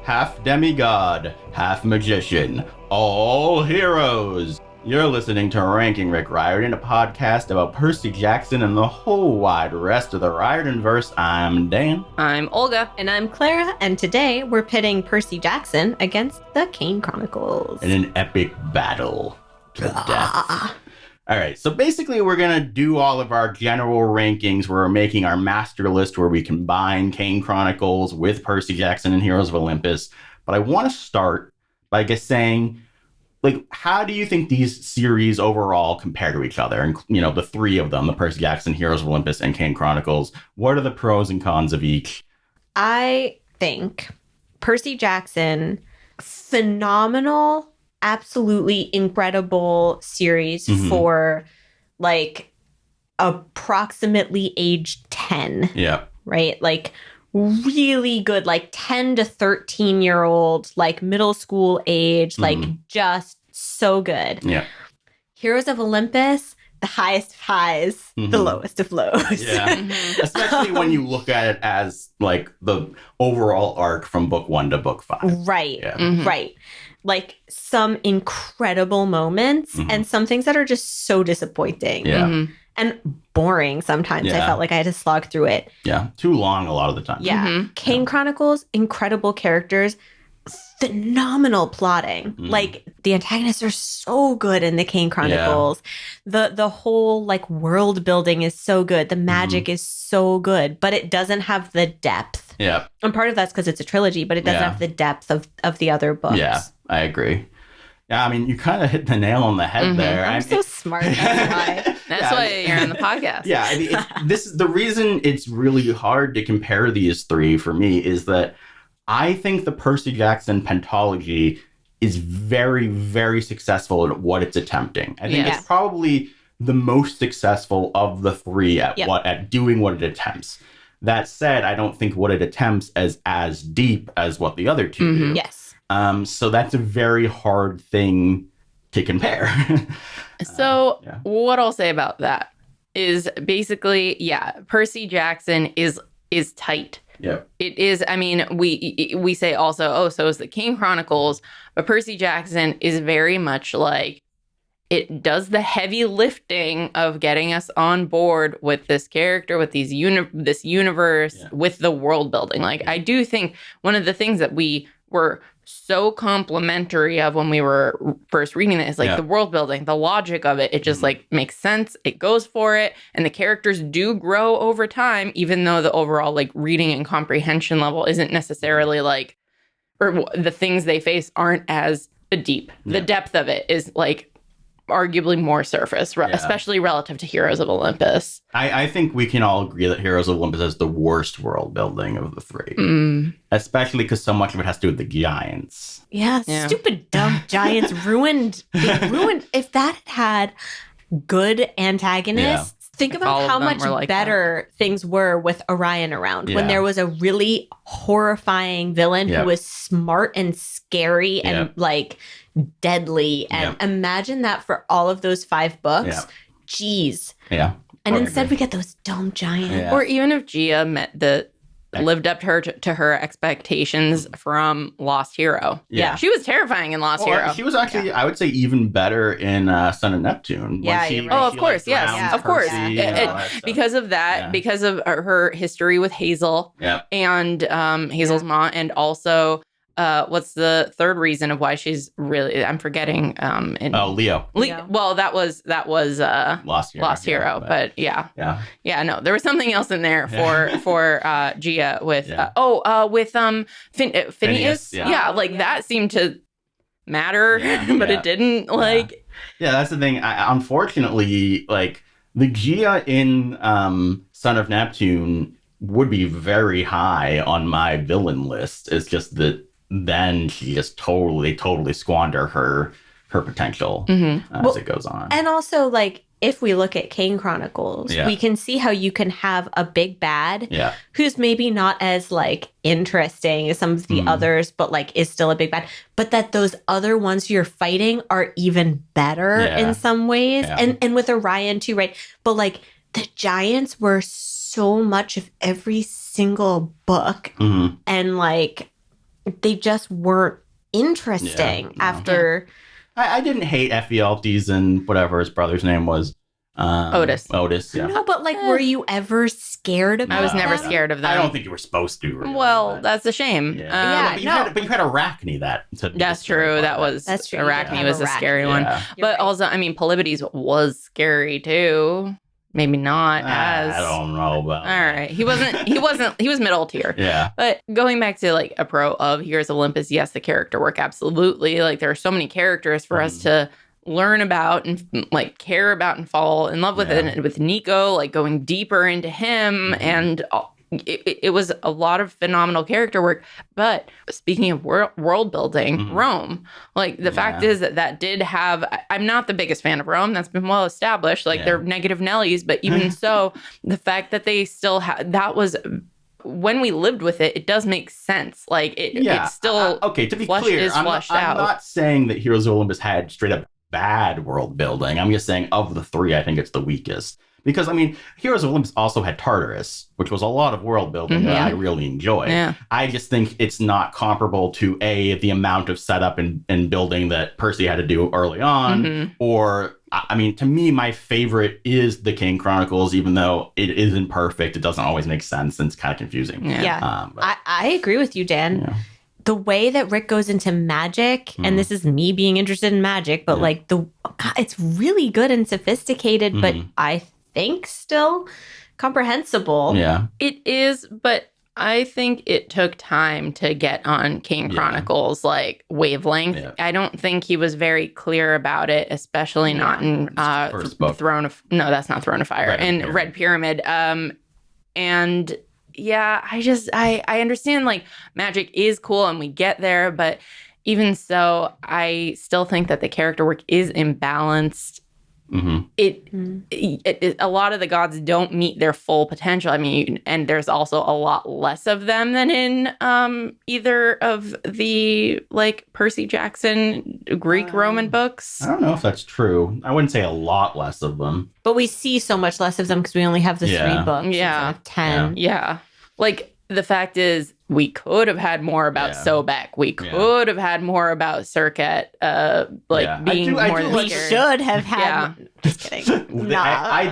half demigod, half magician, all heroes. You're listening to Ranking Rick Riordan, a podcast about Percy Jackson and the whole wide rest of the Riordanverse. I'm Dan. I'm Olga. And I'm Clara, and today we're pitting Percy Jackson against the Kane Chronicles. In an epic battle to the death. All right, so basically we're going to do all of our general rankings. We're making our master list where we combine Kane Chronicles with Percy Jackson and Heroes of Olympus. But I want to start by just saying, like, how do you think these series overall compare to each other? And, you know, the three of them, the Percy Jackson, Heroes of Olympus, and Kane Chronicles. What are the pros and cons of each? I think Percy Jackson, phenomenal, absolutely incredible series for, like, approximately age 10. Yeah. Right? Like, really good, like 10 to 13-year-old, like middle school age, like just so good. Yeah. Heroes of Olympus, the highest of highs, the lowest of lows. Yeah. Especially when you look at it as like the overall arc from book 1 to book 5. Right. Yeah. Right. Like some incredible moments and some things that are just so disappointing. Yeah. And boring sometimes. Yeah. I felt like I had to slog through it. Yeah. Too long a lot of the time. Yeah. Kane Chronicles, incredible characters, phenomenal plotting. Like the antagonists are so good in the Kane Chronicles. The whole like world building is so good. The magic is so good, but it doesn't have the depth. Yeah. And part of that's because it's a trilogy, but it doesn't have the depth of the other books. Yeah, I agree. Yeah, I mean, you kind of hit the nail on the head there. I'm so smart. That's why. That's why you're on the podcast. Yeah, I mean, this is the reason it's really hard to compare these three for me is that I think the Percy Jackson pentology is very, very successful at what it's attempting. I think it's probably the most successful of the three at doing what it attempts. That said, I don't think what it attempts is as deep as what the other two do. Yes. So that's a very hard thing to compare. So what I'll say about that is basically, Percy Jackson is tight. Yeah. It is. I mean, we say also, so is the Kane Chronicles, but Percy Jackson is very much like it does the heavy lifting of getting us on board with this character, with these this universe, with the world building. Like, I do think one of the things that we were so complimentary of when we were first reading it is like the world building, the logic of it. It just like makes sense. It goes for it. And the characters do grow over time, even though the overall like reading and comprehension level isn't necessarily like, or the things they face aren't as deep. The depth of it is like arguably more surface, especially relative to Heroes of Olympus. I think we can all agree that Heroes of Olympus has the worst world building of the three. Especially because so much of it has to do with the giants. Yeah, stupid dumb giants ruined. If that had good antagonists, think about how much better things were with Orion around. When there was a really horrifying villain who was smart and scary and like deadly. And imagine that for all of those 5 books. Jeez. Yeah. And instead we get those dumb giants. Or even if Gia lived up to her expectations from Lost Hero. Yeah. She was terrifying in Lost Hero. She was actually, I would say, even better in Son of Neptune. Of course, yes. Of course. Because of that, because of her history with Hazel and Hazel's mom, and also what's the third reason of why she's really, I'm forgetting. Leo. Well, that was Lost Hero. But no, there was something else in there for Gia with Phineas. That seemed to matter, but it didn't. That's the thing. Unfortunately, like the Gia in Son of Neptune would be very high on my villain list. It's just that then she just totally squander her potential as it goes on. And also, like, if we look at Kane Chronicles, we can see how you can have a big bad who's maybe not as, like, interesting as some of the others, but, like, is still a big bad. But that those other ones you're fighting are even better in some ways. Yeah. And with Orion, too, right? But, like, the giants were so much of every single book. And, like, they just weren't interesting after. I didn't hate Ephialtes and whatever his brother's name was. Otis, yeah. No, but like, were you ever scared of them? I was never scared of them. I don't think you were supposed to. Really, well, that's a shame. But you had Arachne That's true. That's true. Arachne was a scary one. But also, I mean, Polybides was scary too. Maybe not as. I don't know about. All right, he was middle tier. Yeah. But going back to like a pro of Heroes of Olympus, yes, the character work, absolutely. Like there are so many characters for us to learn about and like care about and fall in love with it. And with Nico, like going deeper into him and it was a lot of phenomenal character work. But speaking of world building, Rome, like the fact is that did have, I'm not the biggest fan of Rome. That's been well established. Like they're negative Nellies, but even so, the fact that they still had, that was, when we lived with it, it does make sense. Like it's still okay. To be clear, I'm not saying that Heroes of Olympus had straight up bad world building. I'm just saying of the three, I think it's the weakest. Because, I mean, Heroes of Olympus also had Tartarus, which was a lot of world building that I really enjoyed. Yeah. I just think it's not comparable to, the amount of setup and building that Percy had to do early on. Or, I mean, to me, my favorite is the Kane Chronicles, even though it isn't perfect. It doesn't always make sense and it's kind of confusing. I agree with you, Dan. Yeah. The way that Rick goes into magic, and this is me being interested in magic, but like it's really good and sophisticated, but I think still comprehensible. Yeah. It is, but I think it took time to get on Kane Chronicles like wavelength. Yeah. I don't think he was very clear about it, especially not in Throne of that's not Throne of Fire, Red Pyramid. And yeah, I understand like magic is cool and we get there, but even so, I still think that the character work is imbalanced. It a lot of the gods don't meet their full potential. I mean, and there's also a lot less of them than in either of the like Percy Jackson Greek Roman books. I don't know if that's true. I wouldn't say a lot less of them, but we see so much less of them because we only have the 3 books. Instead of 10. Yeah. Like the fact is, we could have had more about Sobek. We could have had more about Serket. Being more. We should have had. Yeah. Just kidding. I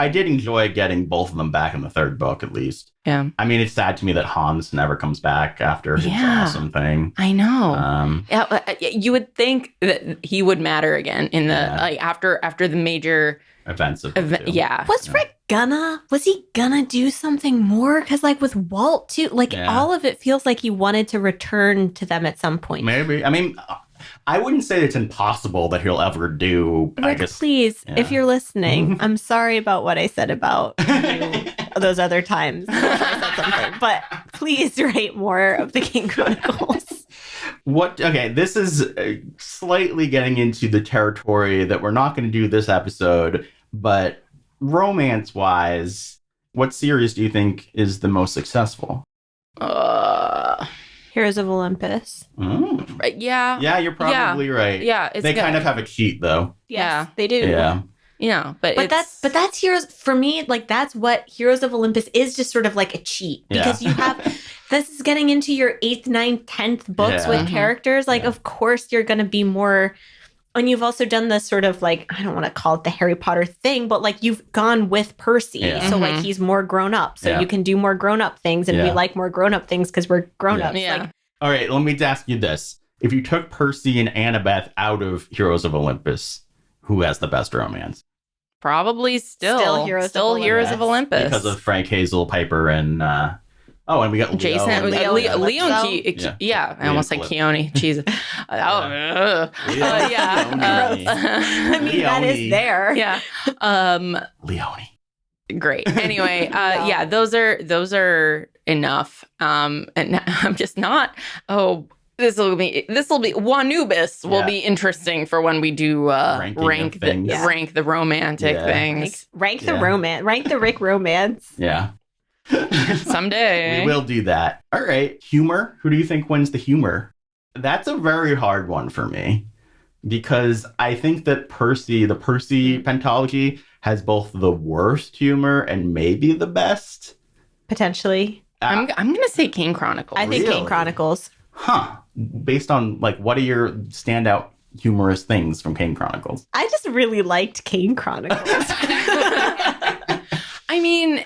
did enjoy getting both of them back in the 3rd book, at least. Yeah. I mean, it's sad to me that Hans never comes back after his awesome thing. I know. You would think that he would matter again in the after the major events of was he gonna do something more? Because like with Walt too, like all of it feels like he wanted to return to them at some point. Maybe. I mean, I wouldn't say it's impossible that he'll ever do. Rick, I guess, please, if you're listening, I'm sorry about what I said about those other times. I said something, but please write more of the Kane Chronicles. This is slightly getting into the territory that we're not going to do this episode, but romance-wise, what series do you think is the most successful? Heroes of Olympus. Yeah, you're probably right. Yeah, they kind of have a cheat though. Yes, they do. Yeah. Yeah, but that's Heroes for me. Like that's what Heroes of Olympus is, just sort of like a cheat because you have this is getting into your 8th, 9th, 10th books with characters. Like, of course, you're going to be more. And you've also done this sort of like, I don't want to call it the Harry Potter thing, but like you've gone with Percy. Yeah. So like he's more grown up. So you can do more grown up things. And we like more grown up things because we're grown ups. Yeah. Like, all right, let me ask you this. If you took Percy and Annabeth out of Heroes of Olympus, who has the best romance? Probably still Heroes of Olympus. Because of Frank Hazel, Piper, and... and we got Jason, Leon. I almost said Keone. Jesus. I mean, that is there. Yeah. Leone. Great. Anyway, those are enough. And I'm just not. This will be Wanubis will be interesting for when we do rank the romantic things. Rank the Rick romance. Yeah. Someday. We will do that. All right. Humor. Who do you think wins the humor? That's a very hard one for me because I think that the Percy pentology has both the worst humor and maybe the best. Potentially. I'm going to say Kane Chronicles. I think Kane Chronicles. Based on, like, what are your standout humorous things from Kane Chronicles? I just really liked Kane Chronicles. I mean,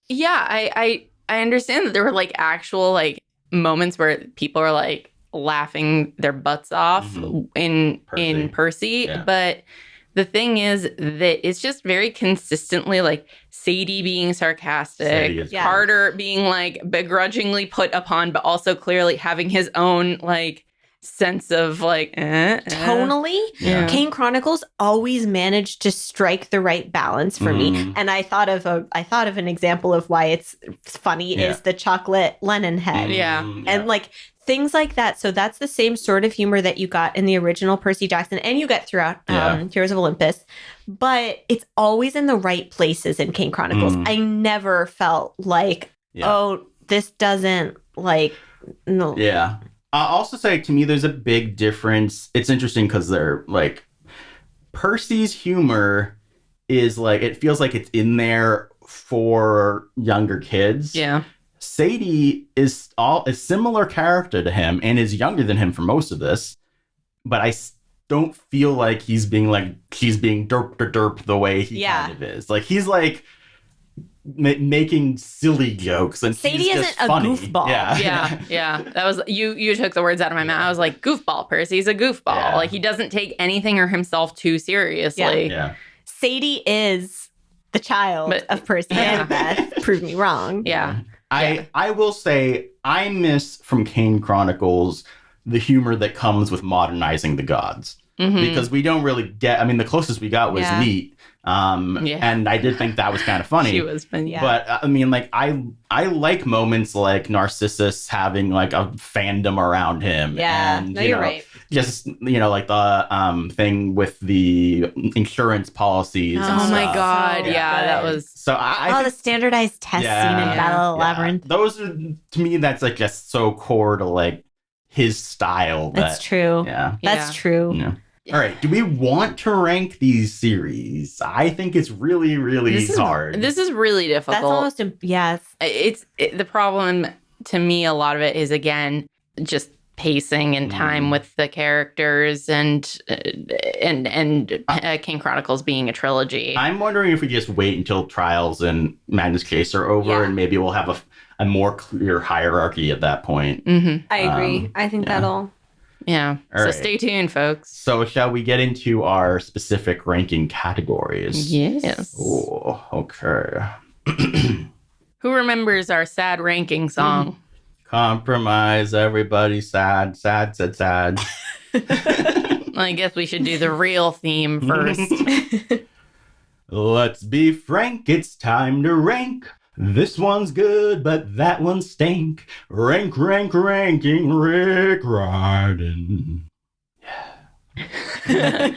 yeah, I understand that there were like actual like moments where people are like laughing their butts off in Percy, but the thing is that it's just very consistently like Sadie being sarcastic, Carter being like begrudgingly put upon, but also clearly having his own like sense of like tonally. Kane Chronicles always managed to strike the right balance for me, and I thought of an example of why it's funny is the chocolate Lennon head, and like things like that. So that's the same sort of humor that you got in the original Percy Jackson and you get throughout Heroes of Olympus, but it's always in the right places in Kane Chronicles. I never felt like oh, this doesn't like I'll also say, to me, there's a big difference. It's interesting because they're like, Percy's humor is like, it feels like it's in there for younger kids. Yeah. Sadie is a similar character to him and is younger than him for most of this, but I don't feel like she's being derp the way he kind of is. Like, he's like making silly jokes, and Sadie isn't a goofball. Yeah. That was you took the words out of my mouth. I was like, goofball. Percy's a goofball. Like, he doesn't take anything or himself too seriously. Sadie is the child of Percy and Beth. Prove me wrong. I will say I miss from Kane Chronicles the humor that comes with modernizing the gods, because we don't really get. I mean, the closest we got was Neat. And I did think that was kind of funny. She was funny. But I mean, like, I like moments like Narcissus having like a fandom around him. And, you're right. Just, like the thing with the insurance policies. Oh my God. That was. So the standardized test scene in Battle of Labyrinth. Those are, to me, that's like just so core to like his style. That's true. That's true. Yeah. All right. Do we want to rank these series? I think it's really, really hard. This is really difficult. That's almost the problem to me. A lot of it is, again, just pacing and time with the characters, and Kane Chronicles being a trilogy. I'm wondering if we just wait until Trials and Magnus Chase are over, and maybe we'll have a more clear hierarchy at that point. I agree. I think that'll. Yeah. So stay tuned, folks. So shall we get into our specific ranking categories? Yes. Oh, okay. Who remembers our sad ranking song? Compromise, everybody sad, sad, sad, sad. I guess we should do the real theme first. Let's be frank, it's time to rank. This one's good, but that one stink. Ranking Rick Riordan. Yeah.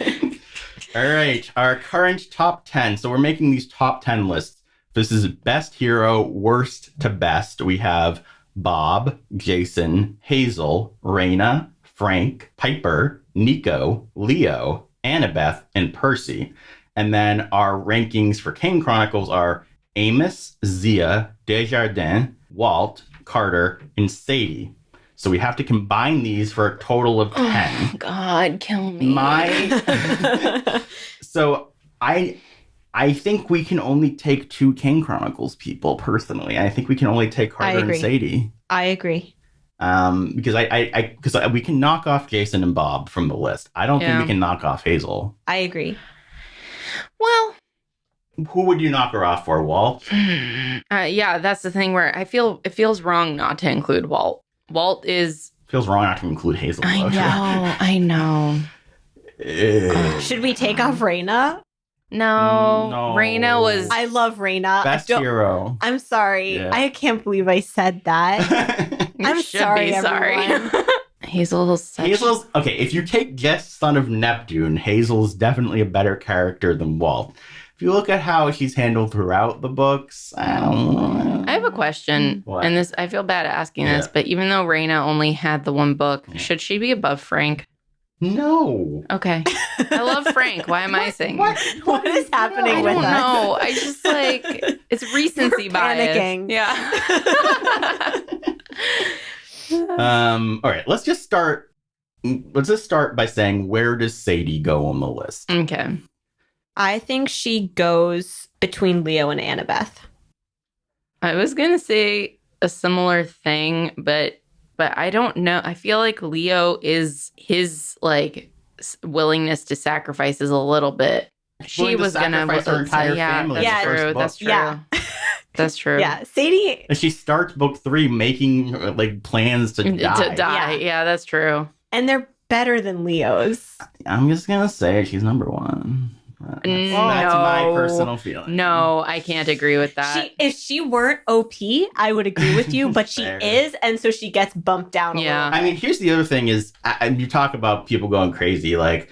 All right, our current top 10. So we're making these top 10 lists. This is best hero, worst to best. We have Bob, Jason, Hazel, Raina, Frank, Piper, Nico, Leo, Annabeth, and Percy. And then our rankings for Kane Chronicles are Amos, Zia, Desjardins, Walt, Carter, and Sadie. So we have to combine these for a total of 10. Oh, God, kill me. So I think we can only take 2 Kane Chronicles people, personally. I think we can only take Carter and Sadie. I agree. Because we can knock off Jason and Bob from the list. I don't think we can knock off Hazel. I agree. Well, who would you knock her off for, Walt? That's the thing where I feel it feels wrong not to include Walt. Walt is... Feels wrong not to include Hazel. I know. Should we take off Raina? No. Raina was... I love Raina. Best hero. I'm sorry. Yeah. I can't believe I said that. I'm sorry, everyone. Hazel's... Okay, if you take Jess, Son of Neptune, Hazel's definitely a better character than Walt. If you look at how she's handled throughout the books, I don't know. I have a question. What? And this, I feel bad asking this, but even though Raina only had the one book, should she be above Frank? No. Okay. I love Frank. Why am I saying what is happening with us? I don't know. I just it's recency bias. Panicking. Yeah. All right, let's just start by saying, where does Sadie go on the list? Okay. I think she goes between Leo and Annabeth. I was going to say a similar thing, but I don't know. I feel like Leo is his like willingness to sacrifice is a little bit. She was going to sacrifice her entire family. That's true. That's true. Yeah. That's true. Yeah, Sadie. And she starts book 3 making like plans to die. To die. Yeah, that's true. And they're better than Leo's. I'm just gonna say she's number 1. That's my personal feeling. No, I can't agree with that. If she weren't OP, I would agree with you, but she is, and so she gets bumped down a little. I mean, here's the other thing is, you talk about people going crazy, like,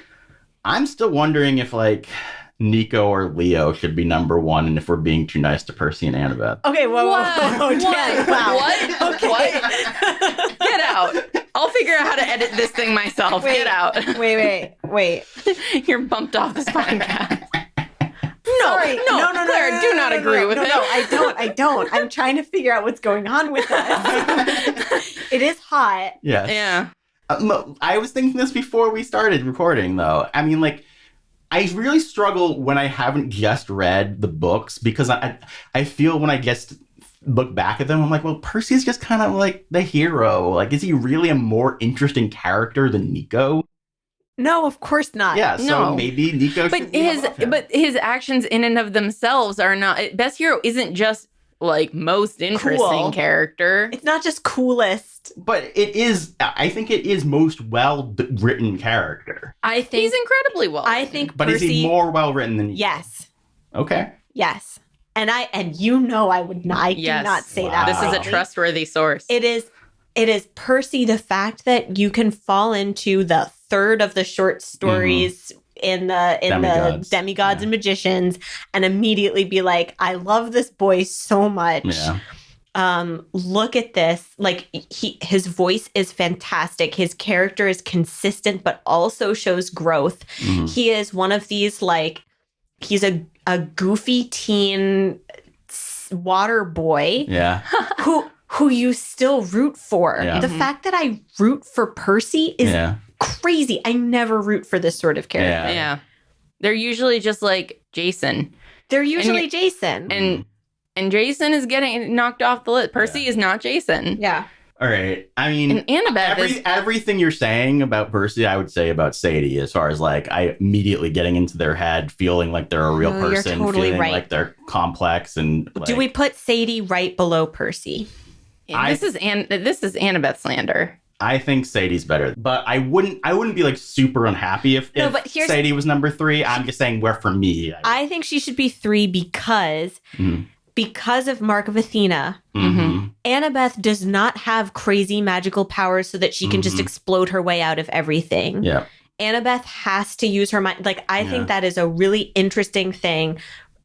I'm still wondering if, like, Nico or Leo should be number 1, and if we're being too nice to Percy and Annabeth. Okay, whoa. Wow. What? Okay. What? Get out. I'll figure out how to edit this thing myself. Get out. Wait. You're bumped off this podcast. No, Clara, do not agree with him. No, I don't. I'm trying to figure out what's going on with us. It is hot. Yes. Yeah. I was thinking this before we started recording, though. I mean, like, I really struggle when I haven't just read the books, because I feel when I just look back at them, I'm like, well, Percy's just kind of like the hero. Like, is he really a more interesting character than Nico? No, of course not. Yeah, so maybe Nico should be above him. But his actions in and of themselves are not... Best hero isn't just, like, most interesting character. It's not just coolest. But it is... I think it is most well-written character. I think... He's incredibly well. I think But Percy... is he more well-written than Nico? Yes. Okay. Yes. And you know I would not... I do not say that. This is a trustworthy source. It is Percy, the fact that you can fall into the third of the short stories in the demigods and magicians and immediately be like, I love this boy so much. Yeah. Look at this. Like, his voice is fantastic. His character is consistent, but also shows growth. He is one of these, like, he's a goofy teen water boy. Yeah. who you still root for. Yeah. The fact that I root for Percy is crazy. I never root for this sort of character. Yeah. They're usually just like Jason. They're usually Jason. And Jason is getting knocked off the list. Percy is not Jason. Yeah. All right. I mean, and Annabeth everything you're saying about Percy, I would say about Sadie, as far as like I immediately getting into their head, feeling like they're a real person, totally feeling like they're complex, and like, do we put Sadie right below Percy? This is Annabeth slander. I think Sadie's better, but I wouldn't be like super unhappy if Sadie was number 3. I'm just saying where for me. I think she should be 3 because of Mark of Athena. Annabeth does not have crazy magical powers so that she can just explode her way out of everything. Yeah. Annabeth has to use her mind. Like, I think that is a really interesting thing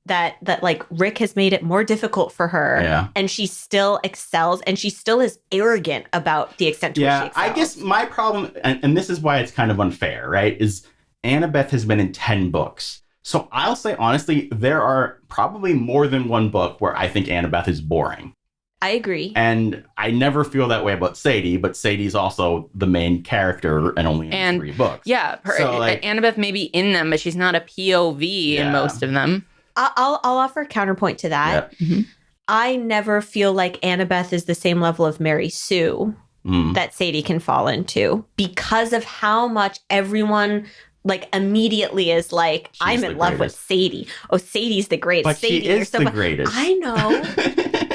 that like Rick has made it more difficult for her. Yeah. And she still excels, and she still is arrogant about the extent to which she excels. I guess my problem, and this is why it's kind of unfair, right, is Annabeth has been in 10 books. So I'll say, honestly, there are probably more than one book where I think Annabeth is boring. I agree. And I never feel that way about Sadie, but Sadie's also the main character and only in 3 books. Yeah, Annabeth may be in them, but she's not a POV in most of them. I'll offer a counterpoint to that. Yep. I never feel like Annabeth is the same level of Mary Sue that Sadie can fall into, because of how much everyone like immediately is like, I'm in love with Sadie. Oh, Sadie's the greatest. But Sadie she is the greatest. I know.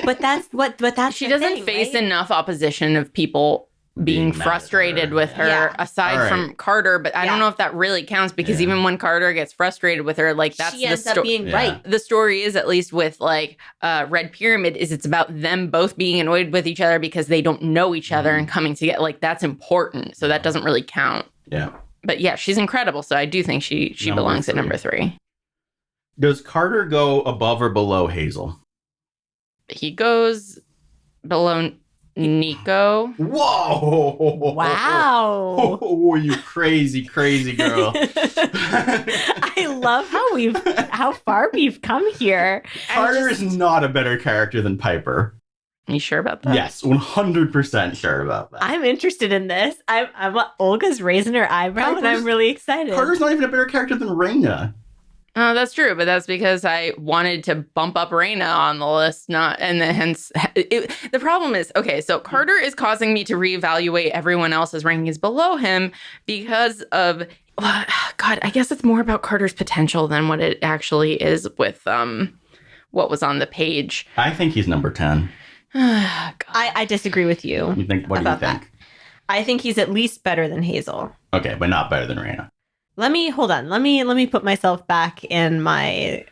But that's she doesn't face enough opposition of people being frustrated with her, aside from Carter. But I don't know if that really counts, because even when Carter gets frustrated with her, like that's she ends up being right. The story is, at least with like Red Pyramid, is it's about them both being annoyed with each other because they don't know each other and coming together. Like, that's important. So that doesn't really count. Yeah. But yeah, she's incredible. So I do think she belongs at number 3. Does Carter go above or below Hazel? He goes below Nico. Whoa! Wow! Oh, you crazy, crazy girl! I love how far we've come here. Carter is not a better character than Piper. You sure about that? Yes, 100% sure about that. I'm interested in this. Olga's raising her eyebrow, and I'm really excited. Carter's not even a better character than Raina. Oh, that's true, but that's because I wanted to bump up Raina on the list, the problem is, okay, so Carter is causing me to reevaluate everyone else's rankings below him because of, God, I guess it's more about Carter's potential than what it actually is with what was on the page. I think he's number 10. I disagree with you. What do you think? That. I think he's at least better than Hazel. Okay, but not better than Raina. Let me put myself back in my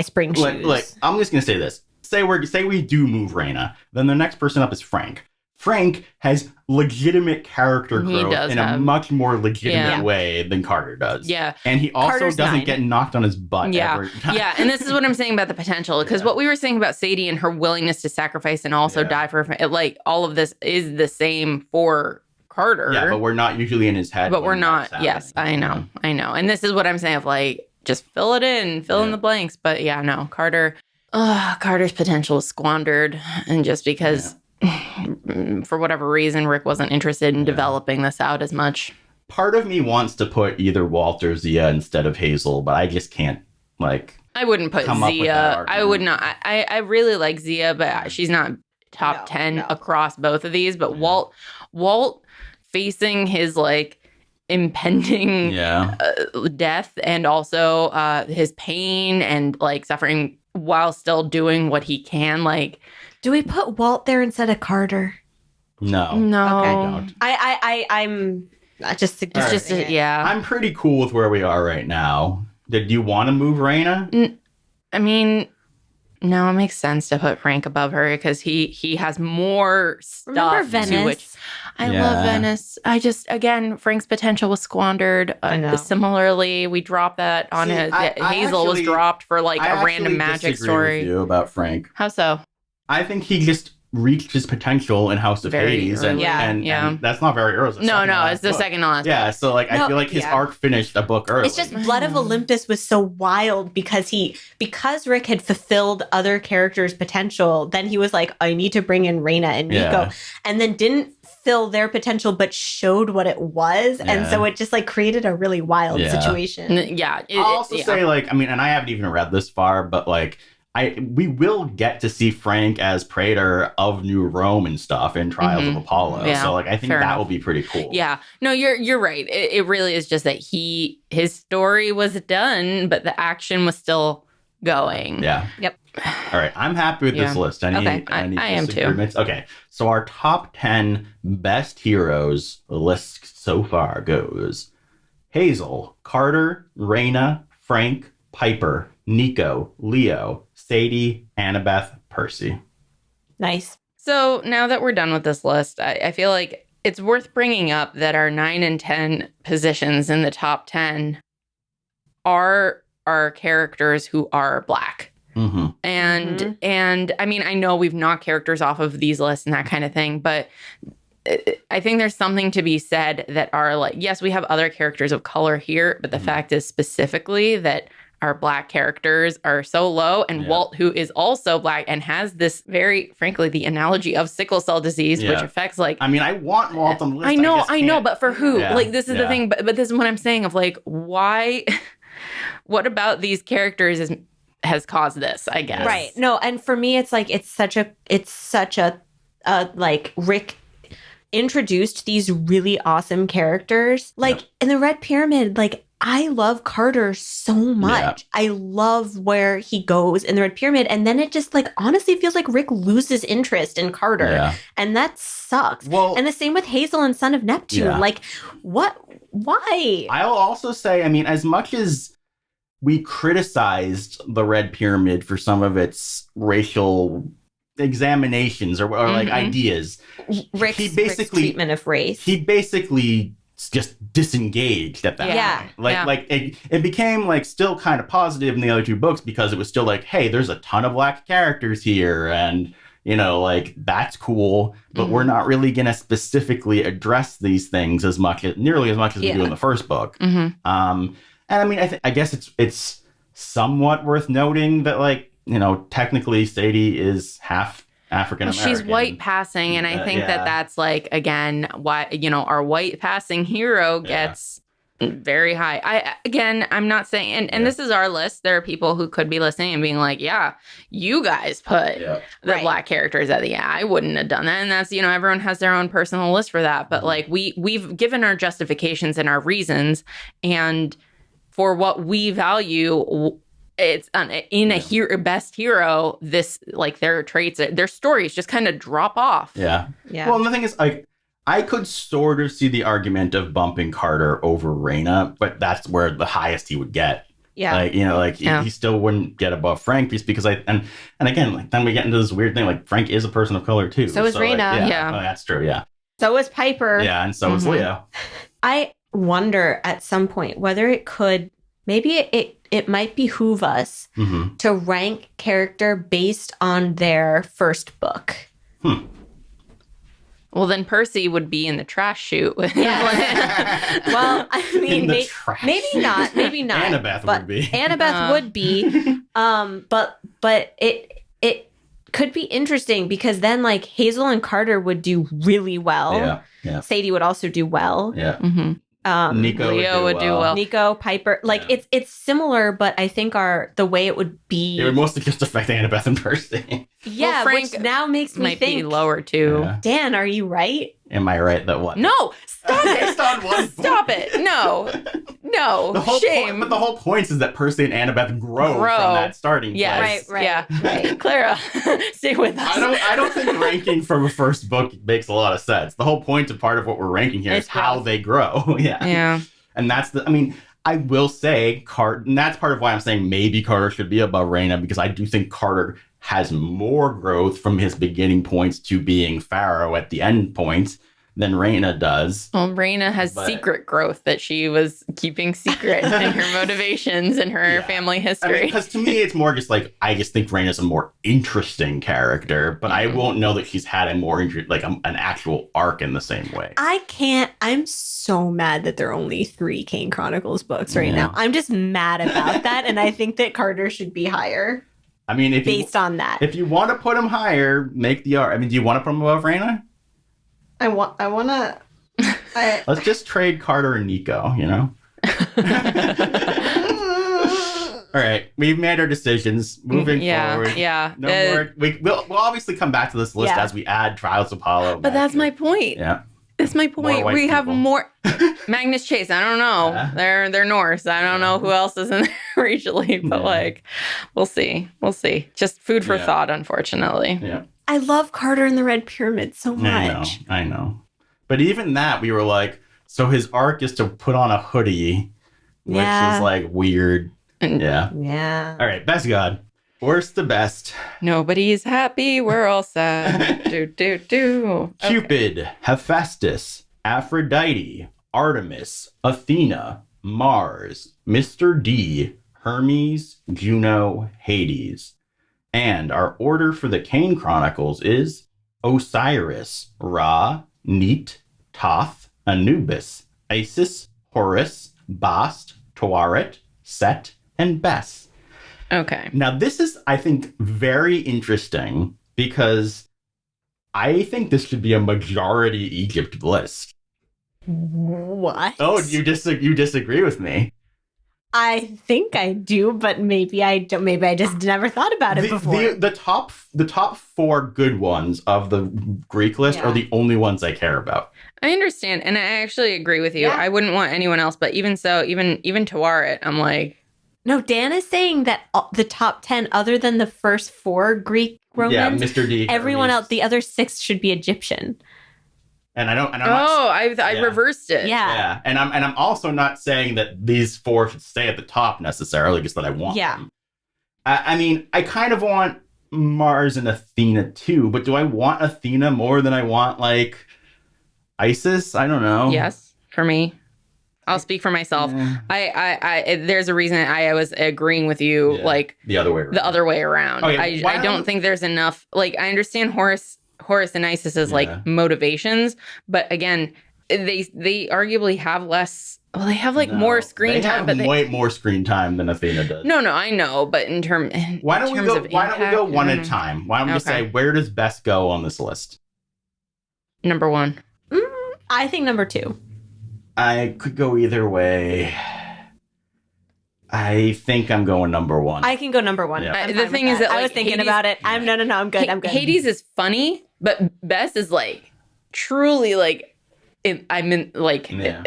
spring shoes. Like, I'm just gonna say this. Say we do move Raina, then the next person up is Frank. Frank has legitimate character growth in a much more legitimate way than Carter does. Yeah. And he also doesn't get knocked on his butt every time. Yeah, and this is what I'm saying about the potential. Because what we were saying about Sadie and her willingness to sacrifice and also die for her, like, all of this is the same for Carter. Yeah, but we're not usually in his head. But we're not. Yes, I know. And this is what I'm saying of, like, just fill it in, fill in the blanks. But yeah, no, Carter's potential is squandered. And just because... for whatever reason, Rick wasn't interested in developing this out as much. Part of me wants to put either Walt or Zia instead of Hazel, but I just can't, like... I wouldn't put Zia. I would not. I really like Zia, but she's not top 10 across both of these. But Walt facing his, like, impending death and also his pain and, like, suffering while still doing what he can, like... Do we put Walt there instead of Carter? No. Okay. I'm just suggesting it. Yeah. I'm pretty cool with where we are right now. Did you want to move Raina? I mean, no, it makes sense to put Frank above her because he has more stuff. Remember Venice? To which I love Venice. I just, again, Frank's potential was squandered. Similarly, we dropped that on Hazel was dropped for, like, a random magic story. With you about Frank. How so? I think he just reached his potential in House of Hades, and that's not very early. It's the second to last. Yeah, so, like, I feel like his arc finished a book early. It's just Blood of Olympus was so wild because Rick had fulfilled other characters' potential. Then he was like, I need to bring in Raina and Nico, and then didn't fill their potential but showed what it was, and so it just, like, created a really wild situation. I'll also say, like, I mean, and I haven't even read this far, but, like, we will get to see Frank as Praetor of New Rome and stuff in Trials of Apollo. Yeah, so, like, I think that will be pretty cool. Yeah. No, you're right. It really is just that his story was done, but the action was still going. Yeah. Yep. All right. I'm happy with this list. I am too. Okay. So our top 10 best heroes list so far goes Hazel, Carter, Raina, Frank, Piper, Nico, Leo, Sadie, Annabeth, Percy. Nice. So now that we're done with this list, I feel like it's worth bringing up that our 9 and 10 positions in the top 10 are characters who are Black. Mm-hmm. And I mean, I know we've knocked characters off of these lists and that kind of thing, but I think there's something to be said that are like, yes, we have other characters of color here, but the fact is specifically that our Black characters are so low, and Walt, who is also Black and has this very, frankly, the analogy of sickle cell disease, which affects, like... I mean, I want Walt on the list. I know, but for who? Yeah. Like, this is the thing, but this is what I'm saying of, like, why... what about these characters has caused this, I guess? Right. No, and for me, it's like, it's such a like, Rick introduced these really awesome characters. Like, in the Red Pyramid, like, I love Carter so much. Yeah. I love where he goes in the Red Pyramid. And then it just, like, honestly feels like Rick loses interest in Carter. Yeah. And that sucks. Well, and the same with Hazel and Son of Neptune. Yeah. Like, what? Why? I'll also say, I mean, as much as we criticized the Red Pyramid for some of its racial examinations or like ideas, Rick's treatment of race. He basically just disengaged at that point. Like it became, like, still kind of positive in the other two books because it was still like, hey, there's a ton of Black characters here, and, you know, like, that's cool, but we're not really gonna specifically address these things nearly as much as we do in the first book. And I mean, I guess it's somewhat worth noting that, like, you know, technically Sadie is half African American. She's white passing, and I think that's like, again, why, you know, our white passing hero gets very high. I'm not saying, and this is our list. There are people who could be listening and being like, yeah, you guys put the black characters at the end. I wouldn't have done that. And that's, you know, everyone has their own personal list for that. But like we've given our justifications and our reasons, and for what we value, it's in a best hero, this, like, their traits, their stories just kind of drop off. Yeah. Well, and the thing is, like, I could sort of see the argument of bumping Carter over Raina, but that's where the highest he would get. Yeah. Like, you know, like he still wouldn't get above Frank just because and again, like, then we get into this weird thing, like, Frank is a person of color too. So is Raina. Like, Oh, that's true. Yeah. So is Piper. Yeah. And so is Leo. I wonder at some point whether it could, maybe it might behoove us to rank character based on their first book. Well, then Percy would be in the trash chute. Well, I mean, maybe not. Annabeth would be. Annabeth would be. But it could be interesting because then, like, Hazel and Carter would do really well. Yeah. Sadie would also do well. Yeah. Leo would do well. Nico, Piper, like it's similar, but I think the way it would be. It would mostly just affect Annabeth and Percy. Yeah, well, Frank which now makes me might think be lower too. Yeah. Dan, are you right? Am I right that what? No, stop it! Based on one stop it! No. Shame. But the whole point is that Percy and Annabeth grow from that starting place. Right. Clara, stay with us. I don't think ranking from a first book makes a lot of sense. The whole point of part of what we're ranking here is how they grow. Yeah. And that's I will say and that's part of why I'm saying maybe Carter should be above Raina, because I do think Carter has more growth from his beginning points to being Pharaoh at the end points than Raina does. Well, Raina has secret growth that she was keeping secret in her motivations and her family history. Because to me, it's more just like, I just think Raina's a more interesting character, but I won't know that she's had a more an actual arc in the same way. I'm so mad that there are only 3 Kane Chronicles books right now. I'm just mad about that, and I think that Carter should be higher. I mean, based on that. If you want to put him higher, make the arc. I mean, do you want to put him above Raina? I want to. Let's just trade Carter and Nico, you know? All right. We've made our decisions. Moving forward. Yeah. No more. We'll obviously come back to this list as we add Trials of Apollo. But that's my point. Yeah. That's my point. We have more. Magnus Chase. I don't know. Yeah. They're Norse. I don't know who else is in there regionally, but like, we'll see. Just food for thought, unfortunately. Yeah. I love Carter and the Red Pyramid so much. I know. But even that, we were like, so his arc is to put on a hoodie, which is like weird. Yeah. All right. Best God. Worst to best. Nobody's happy. We're all sad. do. Cupid, Hephaestus, Aphrodite, Artemis, Athena, Mars, Mr. D, Hermes, Juno, Hades. And our order for the Kane Chronicles is Osiris, Ra, Neat, Thoth, Anubis, Isis, Horus, Bast, Tuaret, Set, and Bes. Okay. Now, this is, I think, very interesting because I think this should be a majority Egypt list. What? Oh, you disagree with me? I think I do, but maybe I don't. Maybe I just never thought about it before. The top 4 good ones of the Greek list are the only ones I care about. I understand, and I actually agree with you. Yeah. I wouldn't want anyone else, but even so, even Tuaret, I'm like. No, Dan is saying that the top 10, other than the first 4 Greek Romans, Mr. D, everyone else, the other 6 should be Egyptian. And I reversed it. Yeah. And I'm also not saying that these 4 should stay at the top necessarily, just that I want them. I mean, I kind of want Mars and Athena too, but do I want Athena more than I want like Isis? I don't know. Yes, for me. I'll speak for myself. I there's a reason I was agreeing with you, like the other way around. I don't think there's enough. Like, I understand Horus and Isis's like motivations, but again, they arguably have less Well, they have like more screen time, but way more screen time than Athena does. No, I know, but in terms why don't we go? Why don't we go one at a mm-hmm. time? Why don't we just say where does Bess go on this list? Number 1. I think number 2. I could go either way. I think I'm going number 1. I can go number 1. Yeah. The thing is that like, I was thinking Hades, about it. I'm good. I'm good. Hades is funny, but Bess is like truly like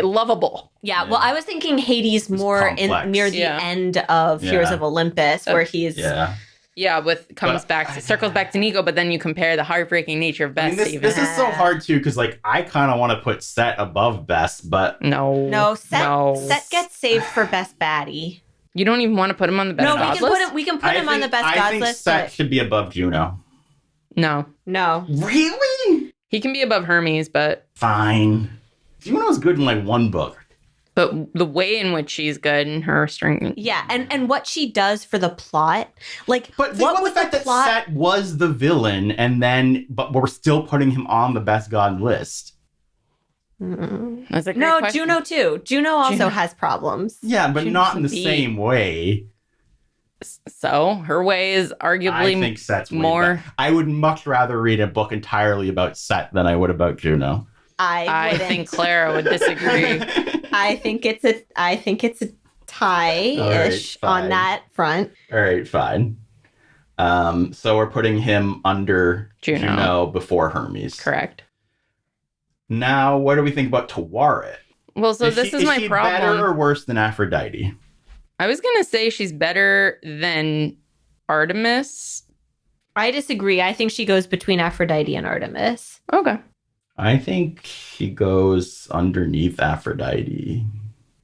lovable. Yeah, well, I was thinking Hades more near the end of Heroes of Olympus, where he's circles back to Nico, but then you compare the heartbreaking nature of Bess. This is so hard too, because like I kind of want to put Set above Bess, but no, Set gets saved for best baddie. You don't even want to put him on the best gods list? We can put him on the best gods list. I think Set should be above Juno. No. Really? He can be above Hermes, but... Fine. Juno's good in like one book. But the way in which she's good in her string... Yeah, and what she does for the plot. Like, but what was the fact that Set was the villain, but we're still putting him on the best god list? That's a great question. Juno too. Juno also has problems. Yeah, but not in the same way. So her way is arguably I think Set's more. Better. I would much rather read a book entirely about Set than I would about Juno. I think Clara would disagree. I think it's a tie-ish on that front. All right, fine. So we're putting him under Juno before Hermes. Correct. Now, what do we think about Tawaret? Well, so this is my problem. Is she better or worse than Aphrodite? I was going to say she's better than Artemis. I disagree. I think she goes between Aphrodite and Artemis. Okay. I think she goes underneath Aphrodite,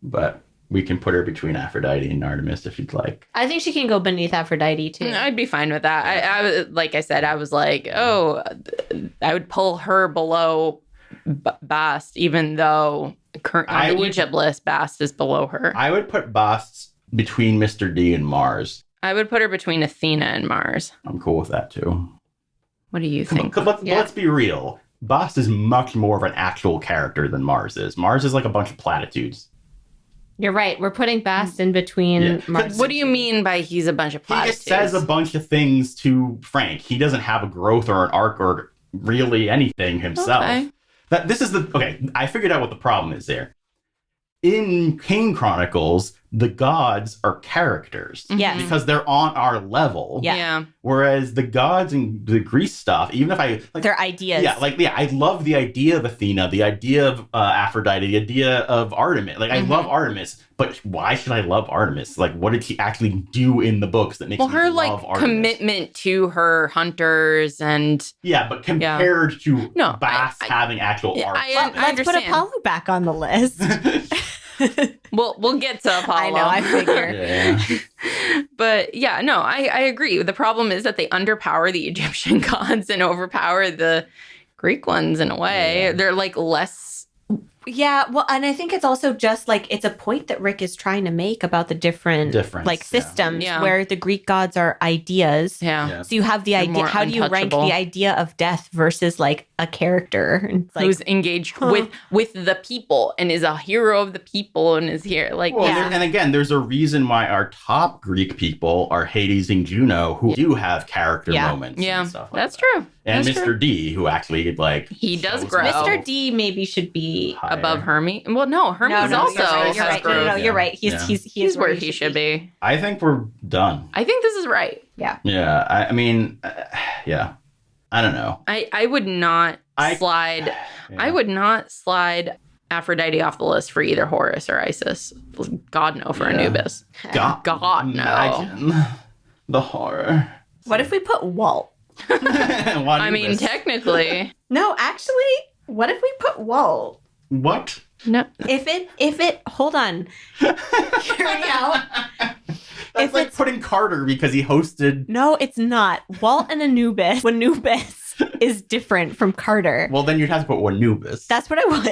but we can put her between Aphrodite and Artemis if you'd like. I think she can go beneath Aphrodite too. I'd be fine with that. I like I said, I was like, I would pull her below Bast, even though on the Egypt list, Bast is below her. I would put Bast between Mr. D and Mars. I would put her between Athena and Mars. I'm cool with that too. What do you think? Let's be real. Bast is much more of an actual character than Mars is. Mars is like a bunch of platitudes. You're right. We're putting Bast in between Mars. What do you mean by he's a bunch of platitudes? He just says a bunch of things to Frank. He doesn't have a growth or an arc or really anything himself. Okay. I figured out what the problem is there. In Kane Chronicles, the gods are characters. Yes. Because they're on our level. Yeah. Whereas the gods in the Greece stuff, even if they're ideas. I love the idea of Athena, the idea of Aphrodite, the idea of Artemis. I love Artemis, but why should I love Artemis? Like, what did she actually do in the books that makes me love Artemis? Commitment to her hunters and... Yeah, but compared to Bast having actual arc. Let's put Apollo back on the list. We'll get to Apollo. I know, I figure. Yeah. But yeah, no, I agree. The problem is that they underpower the Egyptian gods and overpower the Greek ones in a way. Yeah. They're like less... Yeah, well, and I think it's also just like it's a point that Rick is trying to make about the different systems where the Greek gods are ideas. Yeah. So you have the idea. How do you rank the idea of death versus like a character who's engaged with the people and is a hero of the people and is here and again, there's a reason why our top Greek people are Hades and Juno, who do have character moments. Yeah, and stuff that's that. True. And that's Mr. true. D, who actually he does grow. Mr. D maybe should be higher. Above Hermes. Well, no, Hermes also. You're right. No, you're right. He's where he should be. I think we're done. I think this is right. Yeah. Yeah. I mean, yeah. I don't know. I would not slide. Yeah. I would not slide Aphrodite off the list for either Horus or Isis. God no for Anubis. God no. Imagine the horror. What if we put Walt? I mean, technically. No, actually, what if we put Walt? What? No. If it, hold on. Hear me out. That's like putting Carter because he hosted. No, it's not. Walt and Anubis. Anubis is different from Carter. Well, then you'd have to put Anubis. That's what I would.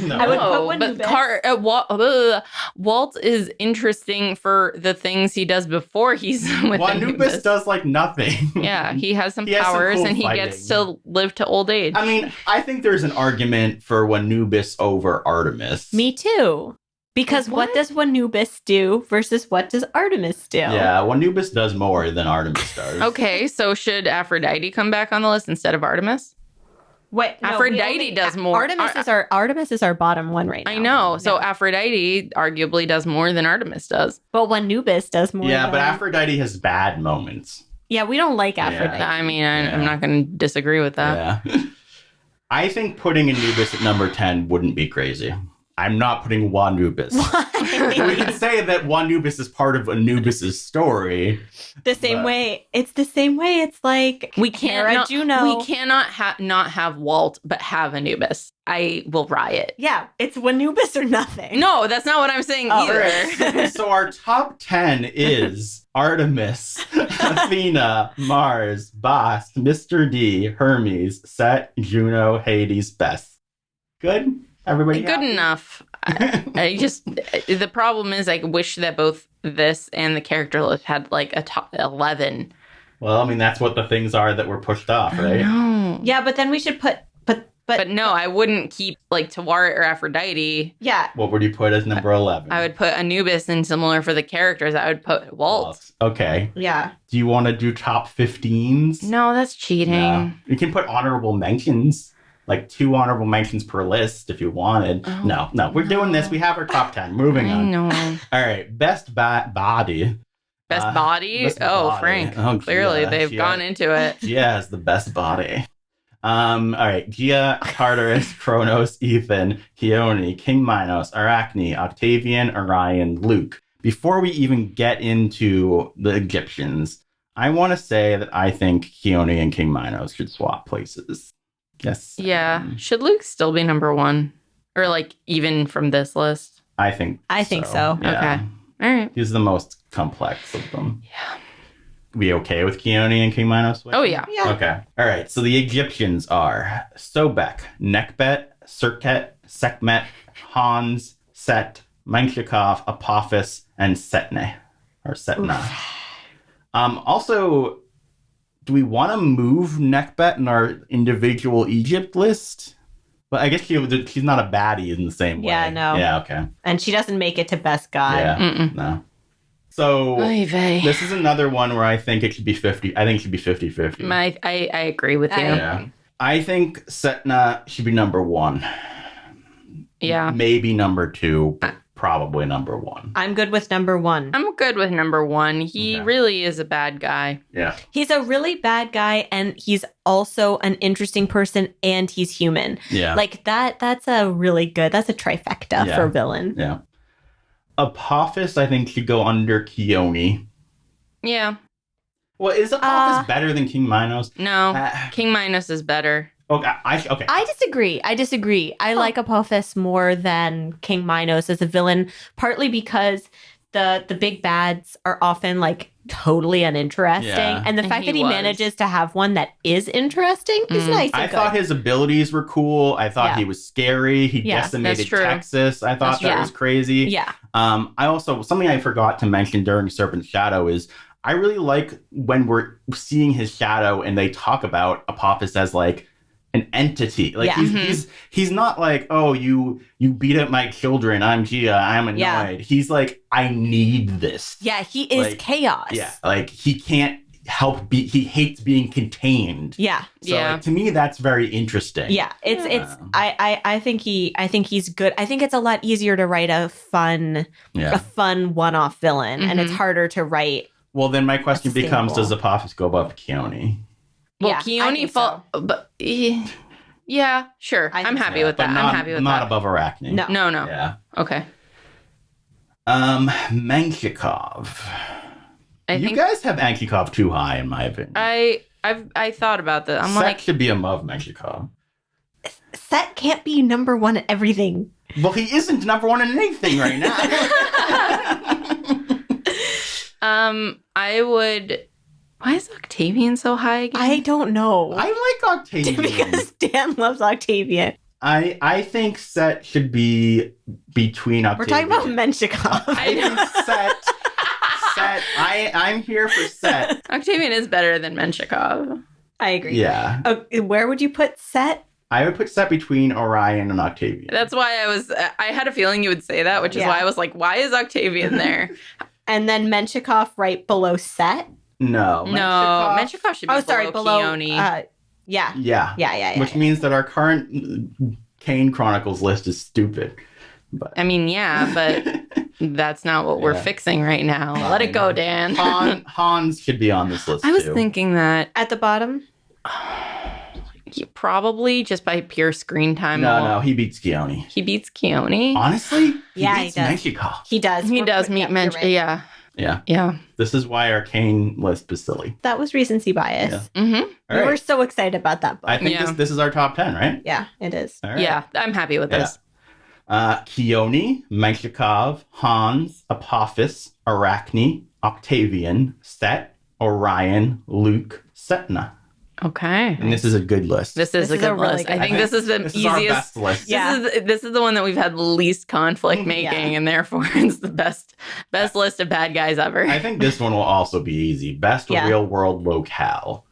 No. I would put Anubis. But Walt is interesting for the things he does before he's with Anubis does like nothing. Yeah, he has some powers and he gets to live to old age. I mean, I think there's an argument for Anubis over Artemis. Me too. Because what does Anubis do versus what does Artemis do? Yeah, Anubis does more than Artemis does. Okay, so should Aphrodite come back on the list instead of Artemis? What? No, Aphrodite does more. Artemis is our bottom one right now. I know. So Aphrodite arguably does more than Artemis does. But Anubis does more. Yeah, but Aphrodite has bad moments. Yeah, we don't like Aphrodite. I mean, I'm not going to disagree with that. Yeah. I think putting Anubis at number 10 wouldn't be crazy. I'm not putting Anubis. Why? We can say that Anubis is part of Anubis's story. The same way. It's the same way. It's like we cannot not have Walt, but have Anubis. I will riot. Yeah, it's Anubis or nothing. No, that's not what I'm saying either. Right. So our top 10 is Artemis, Athena, Mars, Bast, Mr. D, Hermes, Set, Juno, Hades, Beth. Good? Everybody good enough. I just, the problem is I wish that both this and the character list had like a top 11. Well, I mean, that's what the things are that were pushed off, right? No. Yeah, but then we should put, but no, I wouldn't keep like Tawara or Aphrodite. Yeah. What would you put as number 11? I would put Anubis, and similar for the characters, I would put Walt. Okay. Yeah. Do you want to do top 15s? No, that's cheating. No. You can put honorable mentions. Like 2 honorable mentions per list if you wanted. Oh, No, we're doing this. We have our top 10. Moving on. I know. All right. Best body. Best body? Best body. Frank. Oh, clearly, Gia. they've gone into it. Gia has the best body. All right. Gia, Tartarus, Kronos, Ethan, Keone, King Minos, Arachne, Octavian, Orion, Luke. Before we even get into the Egyptians, I want to say that I think Keone and King Minos should swap places. Yes. Yeah. Should Luke still be number 1? Or like even from this list? I think so. Yeah. Okay. All right. He's the most complex of them. Yeah. We okay with Keone and King Minos? Oh, yeah. Okay. All right. So the Egyptians are Sobek, Nekbet, Serket, Sekhmet, Hans, Set, Menshikov, Apophis, and Setne. Or Setna. Also, do we want to move Nekbet in our individual Egypt list? But I guess she's not a baddie in the same way. Yeah, no. Yeah, okay. And she doesn't make it to best guy. Yeah, no. So this is another one where I think it should be 50. I think it should be 50-50. I agree with you. Yeah. I think Setna should be number 1. Yeah. Maybe number 2, but probably number 1. I'm good with number 1. I'm good with number 1. He really is a bad guy. Yeah. He's a really bad guy, and he's also an interesting person, and he's human. Yeah. Like that's a trifecta for villain. Yeah. Apophis, I think, should go under Keone. Yeah. Well, is Apophis better than King Minos? No. King Minos is better. Okay. I disagree. I like Apophis more than King Minos as a villain, partly because the big bads are often like totally uninteresting. Yeah. And the fact that he manages to have one that is interesting is nice. I thought his abilities were cool. I thought he was scary. He decimated Texas. I thought that was crazy. Yeah. I also, something I forgot to mention during Serpent's Shadow is I really like when we're seeing his shadow and they talk about Apophis as like an entity. Like he's not like, oh, you beat up my children, I'm Gia, I'm annoyed. Yeah. He's like, I need this. Yeah, he is like, chaos. Yeah, like he can't help he hates being contained. Yeah. So like, to me that's very interesting. Yeah. I think he's good. I think it's a lot easier to write a fun one-off villain, and it's harder to write. Well, then my question becomes, does Apophis go above Keone? Well, Keone but yeah, sure. I'm happy with that. I'm happy with that. Not above Arachne. No. Yeah. Okay. Menshikov. You guys have Menshikov too high, in my opinion. I thought about that. I'm Set should be above Menshikov. Set can't be number 1 at everything. Well, he isn't number 1 in anything right now. I would. Why is Octavian so high again? I don't know. I like Octavian. Because Dan loves Octavian. I think Set should be between Octavian. We're talking about Menshikov. I think Set. I'm here for Set. Octavian is better than Menshikov. I agree. Yeah. Where would you put Set? I would put set between Orion and Octavian. That's why I had a feeling you would say that, which is why I was like, why is Octavian there? And then Menshikov right below Set? No. Menshikov should be below Keone. Yeah. Which means that our current Kane Chronicles list is stupid. But I mean, yeah, but that's not what we're fixing right now. Let it go, Dan. Hans should be on this list, I was thinking that. At the bottom? Probably just by pure screen time. No, he beats Keone. He beats Keone? Honestly? He beats does. Menshikov. He does. He does meet Menshikov. Right. Yeah. This is why our Kane list is silly. That was recency bias. Yeah. Mm-hmm. We were so excited about that book. I think this is our top 10, right? Yeah, it is. All right. Yeah, I'm happy with this. Keone, Menshikov, Hans, Apophis, Arachne, Octavian, Set, Orion, Luke, Setna. Okay. And this is a good list. This is a good really list. good I think this is the this easiest. Is our best list. Yeah. This is the one that we've had the least conflict making, and therefore it's the best list of bad guys ever. I think this one will also be easy. Best real world locale.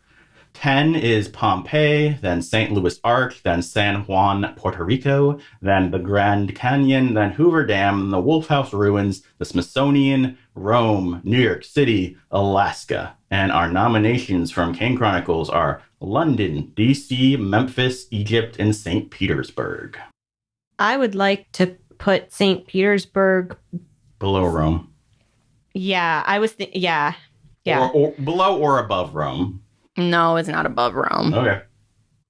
10 is Pompeii, then St. Louis Arch, then San Juan, Puerto Rico, then the Grand Canyon, then Hoover Dam, the Wolf House Ruins, the Smithsonian, Rome, New York City, Alaska. And our nominations from Kane Chronicles are London, DC, Memphis, Egypt, and St. Petersburg. I would like to put St. Petersburg below Rome. Yeah, I was yeah. Or below or above Rome. No, it's not above Rome. Okay.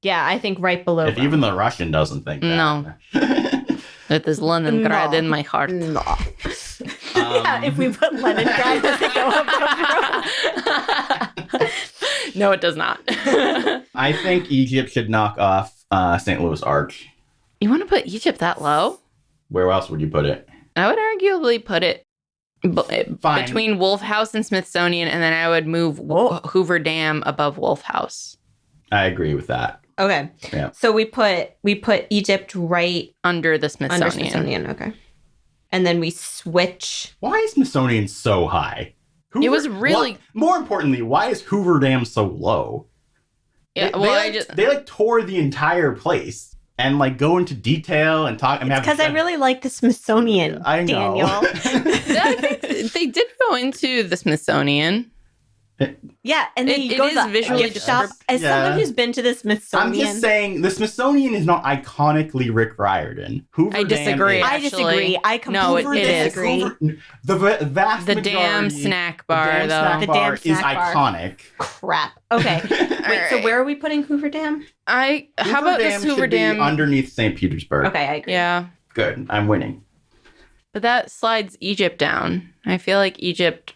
Yeah, I think right below If Rome. even the Russian doesn't think that. No. It is Leningrad in my heart. No. Yeah, if we put Leningrad, does it go above Rome? No, it does not. I think Egypt should knock off St. Louis Arch. You want to put Egypt that low? Where else would you put it? I would arguably put it between Wolf House and Smithsonian, and then I would move Hoover Dam above Wolf House. I agree with that. Okay. Yeah. So we put Egypt right under the Smithsonian. Okay. And then we switch. Why is Smithsonian so high? It was really... More importantly, why is Hoover Dam so low? Yeah, they tore the entire place and go into detail and talk. Because I really like the Smithsonian, I know. Daniel. I think they did go into the Smithsonian. Yeah, and then you go to the visually gift shop. As someone who's been to the Smithsonian, I'm just saying the Smithsonian is not iconically Rick Riordan. I disagree. I disagree. I completely disagree. The vast the majority, damn snack bar, the damn snack bar is iconic. Crap. Okay. Wait. So where are we putting Hoover Dam? How about this Hoover Dam underneath St. Petersburg? Okay, I agree. Yeah. Good. I'm winning. But that slides Egypt down. I feel like Egypt.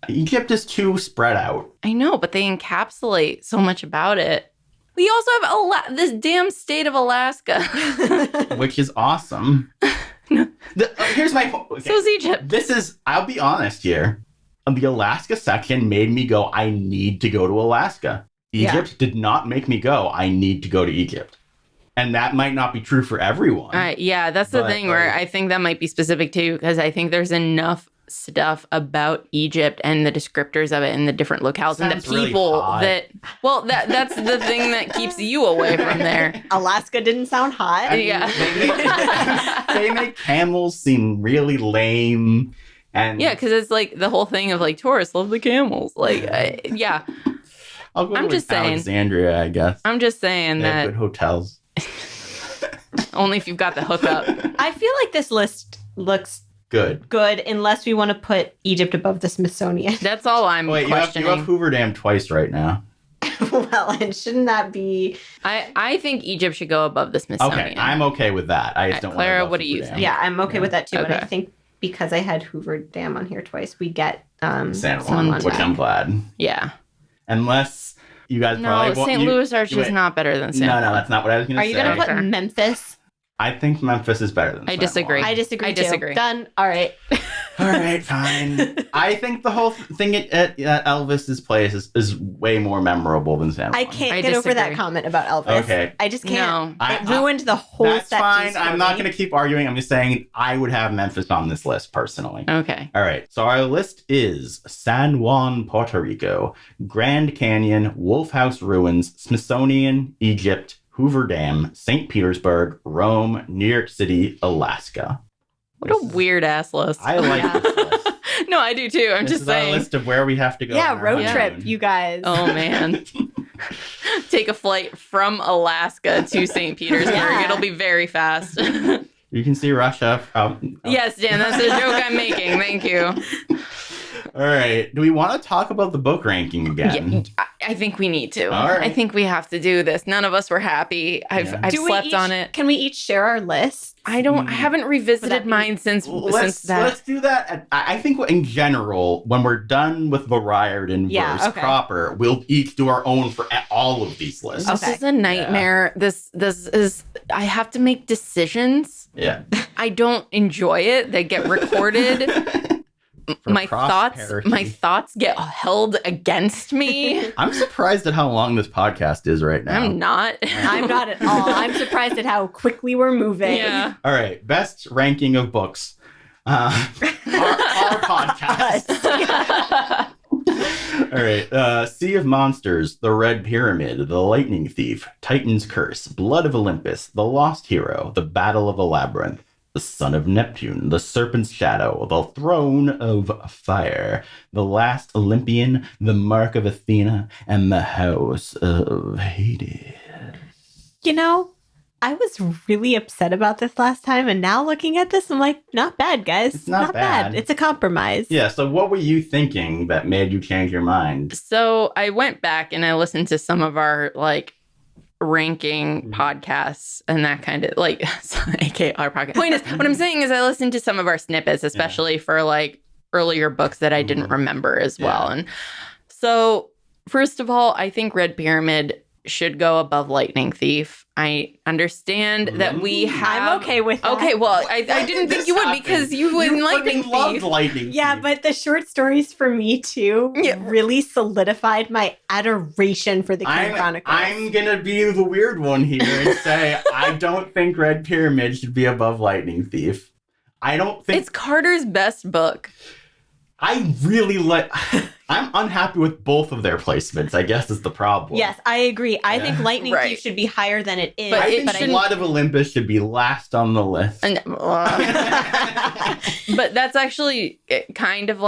Egypt is too spread out. I know, but they encapsulate so much about it. We also have this damn state of Alaska. Which is awesome. Here's my point. Okay. So is Egypt. I'll be honest here. The Alaska section made me go, I need to go to Alaska. Egypt did not make me go, I need to go to Egypt. And that might not be true for everyone. Yeah, that's the thing where I think that might be specific too, because I think there's enough stuff about Egypt and the descriptors of it and the different locales and the people that's the thing that keeps you away from there. Alaska didn't sound hot. They make camels seem really lame. And because it's the whole thing of tourists love the camels. I'll go I'm just saying Alexandria, I guess. I'm just saying they have good hotels. Only if you've got the hookup. I feel like this list looks good unless we want to put Egypt above the Smithsonian. That's all I'm questioning. You have Hoover Dam twice right now. Well, and shouldn't that be... I think Egypt should go above the Smithsonian. Okay, I'm okay with that. I just don't Clara, want to what do you think? Yeah, I'm okay with that too, but I think because I had Hoover Dam on here twice, we get San Juan, which I'm glad. Yeah. Unless you guys probably... St. Louis Arch is not better than San Juan. No, that's not what I was going to say. Are you going to put Memphis? I think Memphis is better than San Juan. I disagree too. Done. All right. All right, fine. I think the whole thing at Elvis's place is way more memorable than San Juan. I can't get over that comment about Elvis. Okay. I just can't. No. It ruined the whole That's set fine. piece I'm not going to keep arguing. I'm just saying I would have Memphis on this list personally. Okay. All right. So our list is San Juan, Puerto Rico, Grand Canyon, Wolf House Ruins, Smithsonian, Egypt, Hoover Dam, St. Petersburg, Rome, New York City, Alaska. What a weird ass list. I like this list. No, I do too. I'm this just is saying. Our list of where we have to go. Yeah, road honeymoon. trip, you guys. Oh, man. Take a flight from Alaska to St. Petersburg. Yeah. It'll be very fast. You can see Russia. Yes, Dan, that's the joke I'm making. Thank you. All right. Do we want to talk about the book ranking again? Yeah, I think we need to. All right. I think we have to do this. None of us were happy. I've slept on it. Can we each share our list? I haven't revisited mine since Let's do that. I think in general, when we're done with the Riordanverse proper, we'll each do our own for all of these lists. This is a nightmare. Yeah. This is, I have to make decisions. Yeah. I don't enjoy it. They get recorded. My thoughts get held against me. I'm surprised at how long this podcast is right now. I'm not. I'm not at all. I'm surprised at how quickly we're moving. Yeah. All right. Best ranking of books. Our podcast. All right. Sea of Monsters, The Red Pyramid, The Lightning Thief, Titan's Curse, Blood of Olympus, The Lost Hero, The Battle of the Labyrinth, The Son of Neptune, The Serpent's Shadow, The Throne of Fire, The Last Olympian, The Mark of Athena, and The House of Hades. You know, I was really upset about this last time, and now looking at this, I'm like, not bad, guys. It's not bad. It's a compromise. Yeah, so what were you thinking that made you change your mind? So I went back and I listened to some of our, ranking podcasts and that kind of aka our podcast. Point is, what I'm saying is I listened to some of our snippets, especially for earlier books that I didn't remember as well. And so first of all, I think Red Pyramid should go above Lightning Thief. I understand that we have... I'm okay with that. Okay, well, I didn't think you would because you would Lightning Thief. Loved Lightning Yeah, Thief. but the short stories for me, too, really solidified my adoration for the Kane Chronicles. I'm going to be the weird one here and say I don't think Red Pyramid should be above Lightning Thief. I don't think... It's Carter's best book. I really like... I'm unhappy with both of their placements, I guess, is the problem. Yes, I agree. I think Lightning Thief should be higher than it is. I think Blood of Olympus should be last on the list. But that's actually kind of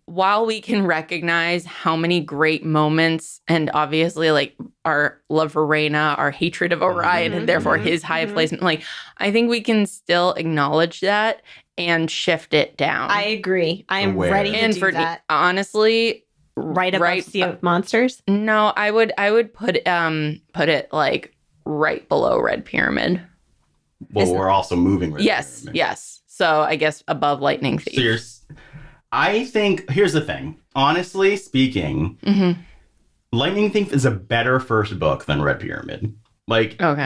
while we can recognize how many great moments and obviously our love for Reyna, our hatred of Orion, and therefore his high placement, I think we can still acknowledge that and shift it down. I agree. I am ready to do that. Honestly... Right above Sea of Monsters? No, I would put it right below Red Pyramid. Well, we're also moving Red Pyramid. Yes. So I guess above Lightning Thief. So I think, here's the thing. Honestly speaking, Lightning Thief is a better first book than Red Pyramid.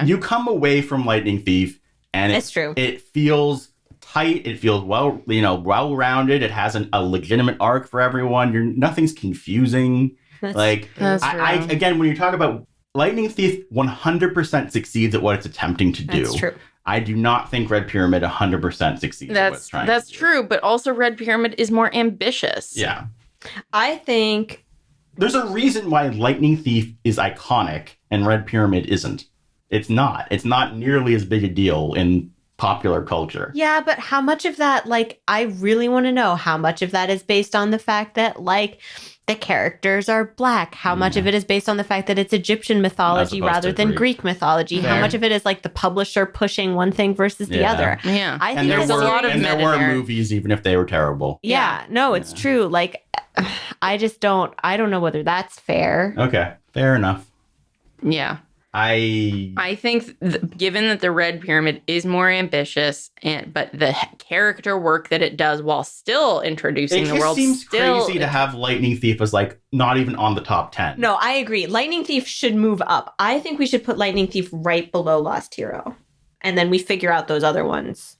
You come away from Lightning Thief and it's true. It feels tight. It feels well-rounded. It has a legitimate arc for everyone. Nothing's confusing. That's true. Again, when you talk about Lightning Thief, 100% succeeds at what it's attempting to do. That's true. I do not think Red Pyramid 100% succeeds at what it's trying to do. That's true, but also Red Pyramid is more ambitious. Yeah. I think... There's a reason why Lightning Thief is iconic and Red Pyramid isn't. It's not. It's not nearly as big a deal in popular culture. Yeah, but how much of that, I really want to know how much of that is based on the fact that, the characters are black? How much of it is based on the fact that it's Egyptian mythology rather than Greek mythology? Fair. How much of it is, the publisher pushing one thing versus the other? Yeah. I think there's a lot of there were movies, even if they were terrible. Yeah. No, it's true. I don't know whether that's fair. Okay. Fair enough. Yeah. I think given that the Red Pyramid is more ambitious, but the character work that it does while still introducing the world, it just seems crazy to have Lightning Thief as not even on the top 10. No, I agree. Lightning Thief should move up. I think we should put Lightning Thief right below Lost Hero, and then we figure out those other ones.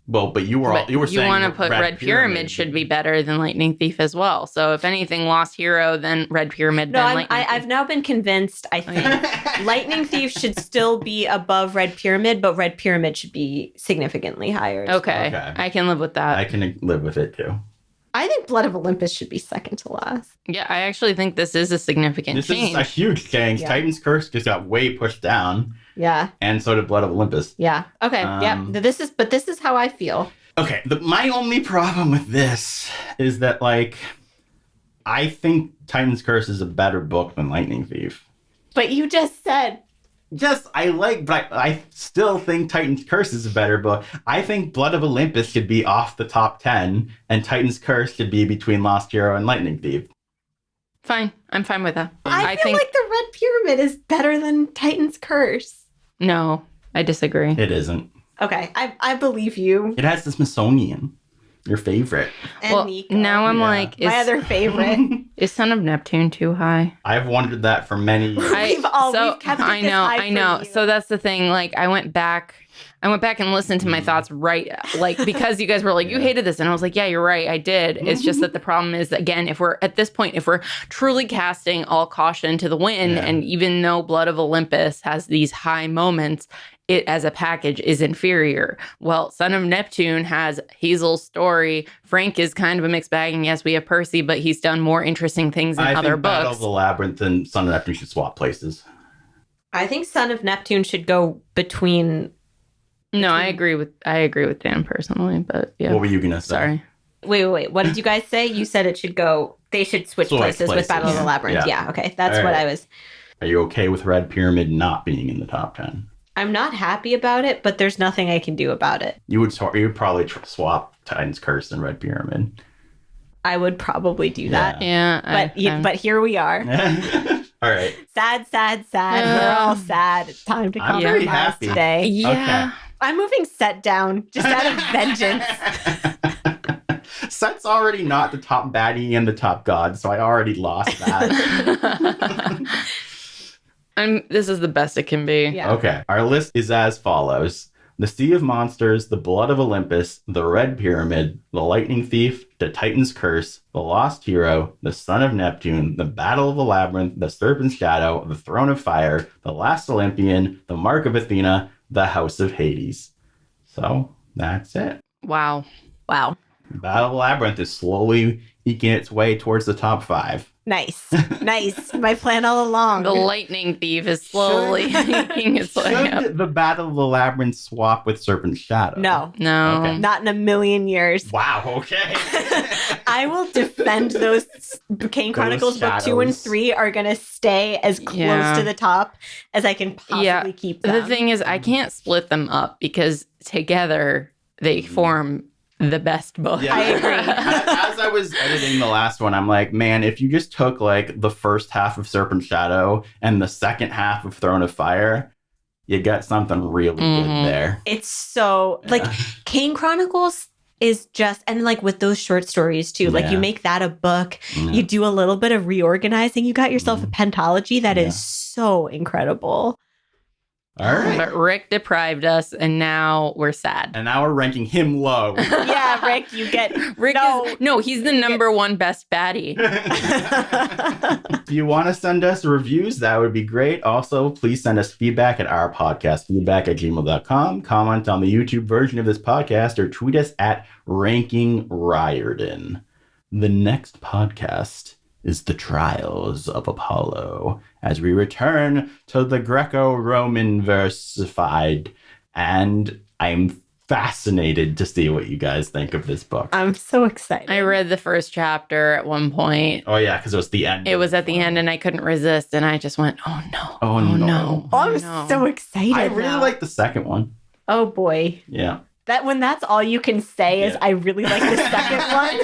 Well, but you were saying want to put Red Pyramid should be better than Lightning Thief as well. So if anything, Lost Hero, then Red Pyramid, then Lightning Thief. I've now been convinced. I think Lightning Thief should still be above Red Pyramid, but Red Pyramid should be significantly higher. Okay. I can live with that. I can live with it too. I think Blood of Olympus should be second to last. Yeah, I actually think this is a significant change. This is a huge change. Yeah. Titan's Curse just got way pushed down. Yeah. And so did Blood of Olympus. Yeah. Okay. Yeah. This is how I feel. Okay. My only problem with this is that, like, I think Titan's Curse is a better book than Lightning Thief. But you just said. Yes, but I still think Titan's Curse is a better book. I think Blood of Olympus should be off the top 10, and Titan's Curse should be between Lost Hero and Lightning Thief. Fine. I'm fine with that. I feel like the Red Pyramid is better than Titan's Curse. No, I disagree. It isn't. Okay, I believe you. It has the Smithsonian. Your favorite. And Nico. Now I'm like... my other favorite. Is Son of Neptune too high? I've wondered that for many years. We've kept it I know. So that's the thing. Like, I went back and listened to my thoughts, right? Like, because you guys were like, you hated this. And I was like, yeah, you're right. I did. It's just that the problem is, again, if we're truly casting all caution to the wind, and even though Blood of Olympus has these high moments, it as a package is inferior. Well, Son of Neptune has Hazel's story. Frank is kind of a mixed bag. And yes, we have Percy, but he's done more interesting things in other books. Battle of the Labyrinth and Son of Neptune should swap places. I think Son of Neptune should go between... No, I agree with Dan personally, but yeah. What were you going to say? Sorry. Wait. What did you guys say? You said it should go... They should switch places with Battle of the Labyrinth. Yeah, okay. That's what I was... Are you okay with Red Pyramid not being in the top 10? I'm not happy about it, but there's nothing I can do about it. You would probably swap Titan's Curse and Red Pyramid. I would probably do that. Yeah. But here we are. All right. Sad. We're all sad. It's time to compromise today. Yeah. Okay. I'm moving Set down just out of vengeance. Set's already not the top baddie and the top god, so I already lost that. This is the best it can be. Yeah. Okay. Our list is as follows. The Sea of Monsters, The Blood of Olympus, The Red Pyramid, The Lightning Thief, The Titan's Curse, The Lost Hero, The Son of Neptune, The Battle of the Labyrinth, The Serpent's Shadow, The Throne of Fire, The Last Olympian, The Mark of Athena, The House of Hades. So, that's it. Wow. Wow. Battle of the Labyrinth is slowly eking its way towards the top 5. Nice. My plan all along. The Lightning Thief is slowly eking its way up. Should the Battle of the Labyrinth swap with Serpent's Shadow? No. Okay. Not in a million years. Wow, okay. I will defend those. Kane Chronicles book 2 and 3 are going to stay as close to the top as I can possibly keep them. The thing is, I can't split them up because together they form the best book. Yeah. I agree. As I was editing the last one, I'm like, man, if you just took like the first half of Serpent's Shadow and the second half of Throne of Fire, you got something really good there. It's so like Kane Chronicles is just, and like with those short stories too, like you make that a book, you do a little bit of reorganizing, you got yourself a pentology that is so incredible. All right. But Rick deprived us, and now we're sad. And now we're ranking him low. Yeah, Rick, you get... He's the number one best baddie. If you want to send us reviews, that would be great. Also, please send us feedback at our podcast, feedback@gmail.com. Comment on the YouTube version of this podcast, or tweet us at Ranking Riordan. The next podcast is The Trials of Apollo, as we return to the Greco-Roman versified, and I'm fascinated to see what you guys think of this book. I'm so excited. I read the first chapter at one point. Oh yeah, because it was the end. It was at the end, and I couldn't resist, and I just went, "Oh no! Oh no! I'm so excited. I really like the second one. Oh boy! Yeah. That's all you can say is I really like the second one.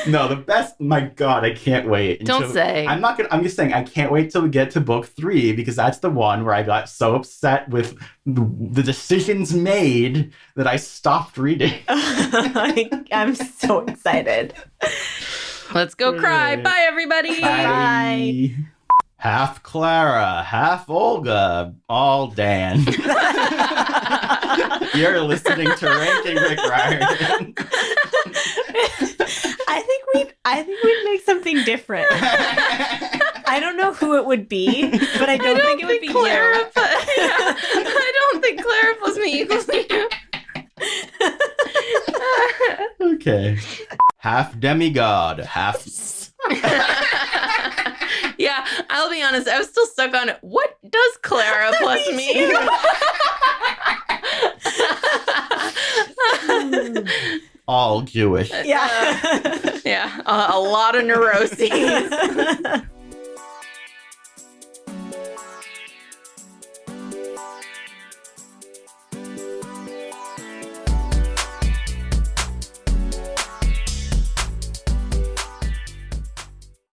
No, the best. My God, I can't wait. Don't say. I'm just saying I can't wait till we get to book 3, because that's the one where I got so upset with the decisions made that I stopped reading. I'm so excited. Let's go cry. Bye, everybody. Bye. Half Clara, half Olga, all Dan. You're listening to Ranking Rick Riordan. I think we'd make something different. I don't know who it would be, but I don't think it would be Clara, you. But, yeah, I don't think Clara plus me equals you. Okay. half demigod, half... Yeah, I'll be honest. I was still stuck on what does Clara plus mean? All Jewish. Yeah. Yeah, a lot of neuroses.